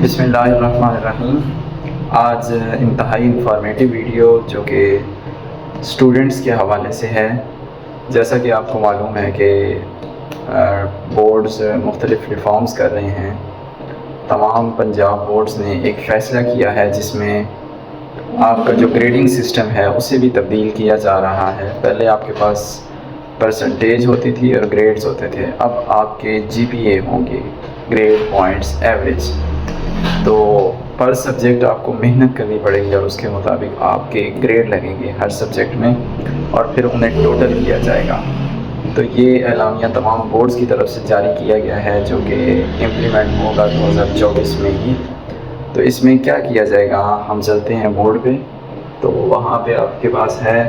बिस्मिल्लाहिर्रहमानिर्रहीम। आज इंतहाई इंफॉर्मेटिव वीडियो जो कि स्टूडेंट्स के हवाले से है। जैसा कि आपको मालूम है कि बोर्ड्स मुख्तलिफ़ रिफॉर्म्स कर रहे हैं। तमाम पंजाब बोर्ड्स ने एक फ़ैसला किया है जिसमें आपका जो ग्रेडिंग सिस्टम है उसे भी तब्दील किया जा रहा है। पहले आपके पास परसेंटेज होती थी और ग्रेड्स होते थे, अब आपके GPA होंगे, ग्रेड पॉइंट्स एवरेज। तो पर सब्जेक्ट आपको मेहनत करनी पड़ेगी और उसके मुताबिक आपके ग्रेड लगेंगे हर सब्जेक्ट में और फिर उन्हें टोटल किया जाएगा। तो ये एलामिया तमाम बोर्ड्स की तरफ से जारी किया गया है जो कि इम्प्लीमेंट होगा 2024 में ही। तो इसमें क्या किया जाएगा, हम चलते हैं बोर्ड पे। तो वहाँ पे आपके पास है,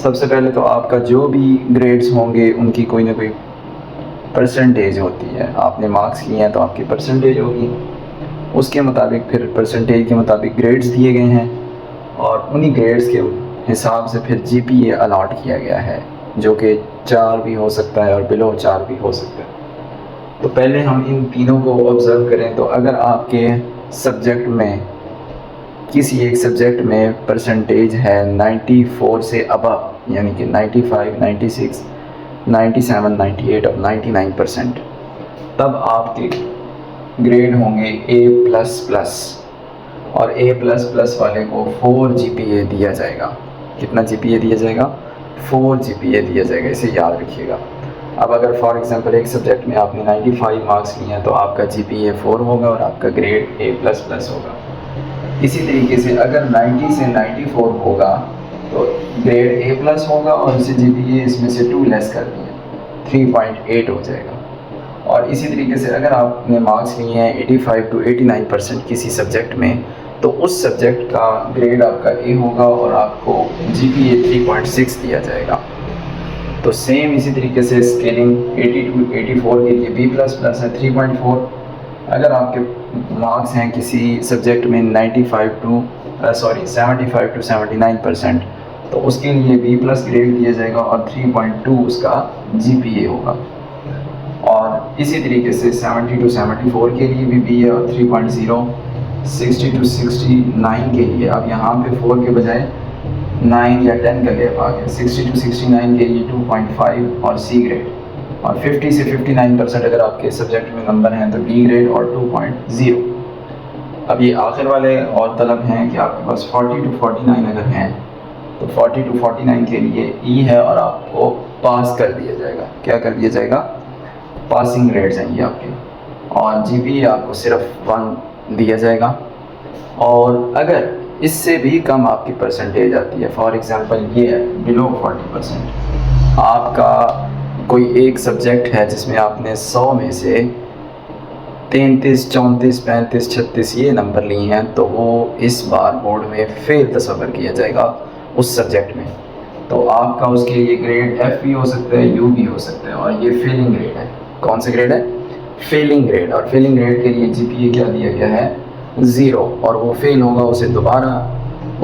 सबसे पहले तो आपका जो भी ग्रेड्स होंगे उनकी कोई ना कोई परसेंटेज होती है। आपने मार्क्स किए हैं तो आपकी परसेंटेज होगी, उसके मुताबिक फिर परसेंटेज के मुताबिक ग्रेड्स दिए गए हैं और उन्हीं ग्रेड्स के हिसाब से फिर GPA अलॉट किया गया है जो कि 4 भी हो सकता है और बिलो 4 भी हो सकता है। तो पहले हम इन तीनों को ऑब्ज़र्व करें। तो अगर आपके सब्जेक्ट में किसी एक सब्जेक्ट में परसेंटेज है 94 से अबव, यानी कि 95, 96, 97, 98 और 99%, तब आपके ग्रेड होंगे A++ और A++ वाले को 4 GPA दिया जाएगा। कितना GPA दिया जाएगा? 4 GPA दिया जाएगा, इसे याद रखिएगा। अब अगर फॉर एग्ज़ाम्पल एक सब्जेक्ट में आपने 95 मार्क्स लिए हैं तो आपका GPA 4 होगा और आपका ग्रेड A++ होगा। इसी तरीके से अगर 90 से 94 होगा तो ग्रेड A+ होगा और इसे GPA इसमें से 2 लेस कर दिए 3.8 हो जाएगा। और इसी तरीके से अगर आपने मार्क्स लिए हैं 85 to 89% किसी सब्जेक्ट में तो उस सब्जेक्ट का ग्रेड आपका A होगा और आपको GPA 3.6 दिया जाएगा। तो सेम इसी तरीके से स्केलिंग 80 to 84 के लिए B++ है 3.4। अगर आपके मार्क्स हैं किसी सब्जेक्ट में 75 to 79% तो उसके लिए B+ ग्रेड दिया जाएगा और 3.2 उसका GPA होगा। और इसी तरीके से 70 to 74 के लिए भी B है और 3.0, 60 to 69 के लिए, अब यहाँ पे 4 के बजाय 9 या 10 का गैप आ गया, 60 to 69 के लिए 2.5 और C ग्रेड। और 50 से 59% अगर आपके सब्जेक्ट में नंबर हैं तो D ग्रेड और 2.0। अब ये आखिर वाले और तलब हैं कि आपके पास 40 to 49 अगर हैं तो 40 to 49 के लिए E है और आपको पास कर दिया जाएगा। क्या कर दिया जाएगा? पासिंग ग्रेड्स हैं ये आपके, और GPA आपको सिर्फ 1 दिया जाएगा। और अगर इससे भी कम आपकी परसेंटेज आती है, फॉर एग्ज़ाम्पल ये है बिलो 40%, आपका कोई एक सब्जेक्ट है जिसमें आपने 100 में से 33, 34, 35, 36 ये नंबर लिए हैं तो वो इस बार बोर्ड में फ़ेल तस्वर किया जाएगा उस सब्जेक्ट में। तो आपका उसके लिए ग्रेड F भी हो सकता है, U भी हो सकता है, और ये फेलिंग ग्रेड है। कौन सा ग्रेड है? Failing grade. और फेलिंग ग्रेड के लिए GPA क्या दिया गया है? 0, और वो फेल होगा उसे दोबारा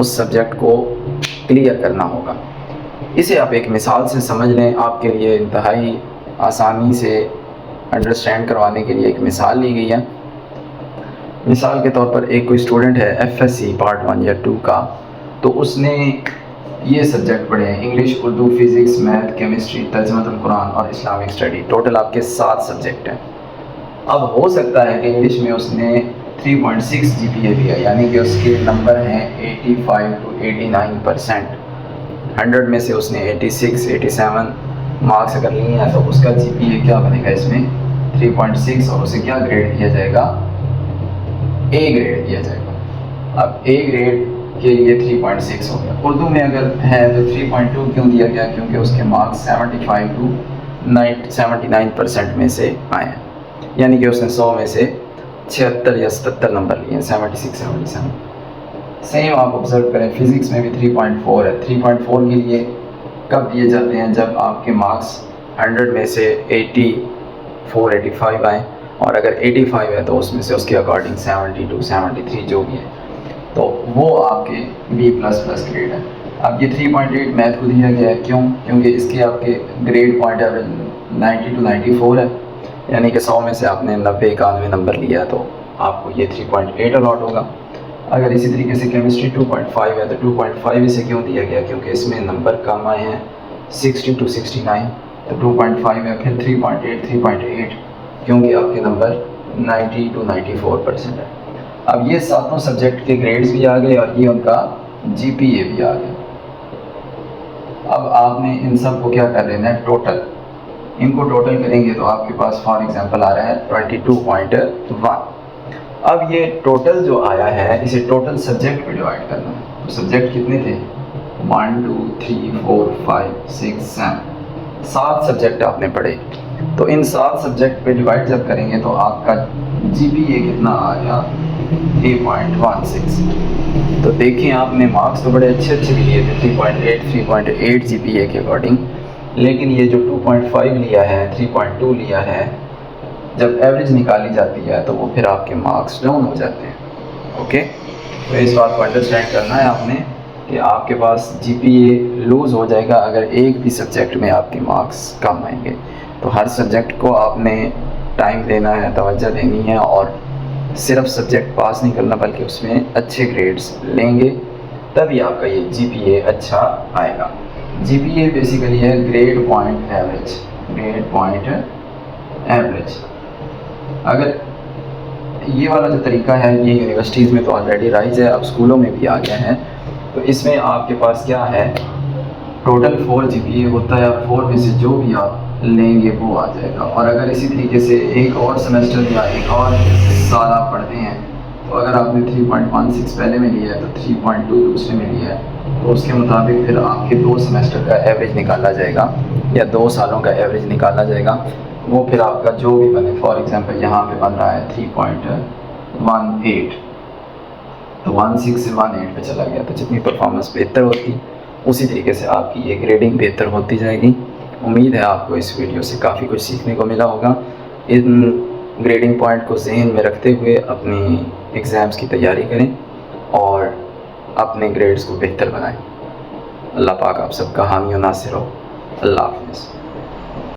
उस सब्जेक्ट को क्लियर करना होगा। इसे आप एक मिसाल से समझ लें, आपके लिए इंतहाई आसानी से अंडरस्टैंड करवाने के लिए एक मिसाल ली गई है। मिसाल के तौर पर एक कोई स्टूडेंट है FSC पार्ट 1 या 2 का, तो उसने ये सब्जेक्ट पढ़े हैं English, Urdu, physics, math, chemistry, तर्जुमातुल कुरान और इस्लामिक स्टडी। टोटल आपके 7 सब्जेक्ट हैं। अब हो सकता है कि इंग्लिश में उसने 3.6 GPA लिया, यानी कि उसके नंबर हैं 85 to 89%। 100 में से उसने 86, 87 मार्क्स अगर लिए हैं तो उसका GPA क्या बनेगा इसमें? 3.6, और उसे क्या ग्रेड दिया जाएगा? A ग्रेड दिया जाएगा। अब A ग्रेड के लिए 3.6 हो गया। उर्दू में अगर है तो 3.2 क्यों दिया गया? क्योंकि उसके मार्क्स 75 to 79% में से आए हैं, यानी कि उसने 100 में से 76 या 77 नंबर लिए हैं, 76, 77। सेम आप ऑब्जर्व करें, फिज़िक्स में भी 3.4 है। 3.4 के लिए कब दिए जाते हैं? जब आपके मार्क्स 100 में से 84, 85 आए, और अगर 85 है तो उसमें से उसके अकॉर्डिंग 72, 73 जो भी है तो वो आपके B++ ग्रेड है। अब ये 3.8 मैथ को दिया गया है, क्यों? क्योंकि इसके आपके ग्रेड पॉइंट एवरेज 90 to 94 है, यानी कि 100 में से आपने 90, 91 नंबर लिया तो आपको ये 3.8 अलॉट होगा। अगर इसी तरीके से केमिस्ट्री 2.5 है तो 2.5 इसे क्यों दिया गया, क्योंकि इसमें नंबर कम आए हैं 60 to 69, तो 2.5 है, फिर 3.8 क्योंकि आपके नंबर 90 to 94% है। अब ये सातों सब्जेक्ट के ग्रेड्स भी आ गए और ये उनका GPA भी आ गया। अब आपने इन सब को क्या कर लेना है, टोटल, इनको टोटल करेंगे तो आपके पास फॉर एग्जांपल आ रहा है 22.1। अब ये टोटल जो आया है इसे टोटल सब्जेक्ट में डिवाइड करना है। तो सब्जेक्ट कितने थे, 1 2 3 4 5 6 7 सब्जेक्ट आपने पढ़े। तो इन 7 सब्जेक्ट पे डिवाइड जब करेंगे तो आपका GPA कितना आ गया, 3.16। तो देखें आपने मार्क्स तो बड़े अच्छे भी लिए थे, 3.8 GPA के अकॉर्डिंग, लेकिन ये जो 2.5 लिया है, 3.2 लिया है, जब एवरेज निकाली जाती है तो वो फिर आपके मार्क्स डाउन हो जाते हैं। ओके, तो इस बात को अंडरस्टैंड करना है आपने कि आपके पास GPA लूज़ हो जाएगा अगर एक भी सब्जेक्ट में आपके मार्क्स कम आएंगे। तो हर सब्जेक्ट को आपने टाइम देना है, तवज्जो देनी है और सिर्फ सब्जेक्ट पास नहीं करना बल्कि उसमें अच्छे ग्रेड्स लेंगे, तभी आपका ये GPA अच्छा आएगा। GPA बेसिकली है grade point average, grade point average. अगर ये वाला जो तरीका है ये यूनिवर्सिटीज़ में तो ऑलरेडी राइज है, अब स्कूलों में भी आ गया है। तो इसमें आपके पास क्या है, टोटल 4 GPA होता है, 4 में से जो भी आप लेंगे वो आ जाएगा। और अगर इसी तरीके से एक और सेमेस्टर या एक और साल आप पढ़ते हैं तो अगर आपने 3.16 पहले में लिया है तो 3.2 दूसरे में लिया है, तो उसके मुताबिक फिर आपके 2 सेमेस्टर का एवरेज निकाला जाएगा या 2 सालों का एवरेज निकाला जाएगा। वो फिर आपका जो भी बने, फॉर एग्जांपल यहाँ पे बन रहा है 3.18, तो 16 से 18 पे चला गया। तो जितनी परफॉर्मेंस बेहतर होती उसी तरीके से आपकी ये ग्रेडिंग बेहतर होती जाएगी। उम्मीद है आपको इस वीडियो से काफ़ी कुछ सीखने को मिला होगा। इन ग्रेडिंग पॉइंट को जहन में रखते हुए अपनी एग्ज़ाम्स की तैयारी करें और अपने ग्रेड्स को बेहतर बनाएं। अल्लाह पाक आप सबका हामी और नासिर हो। अल्लाह हाफ़िज़।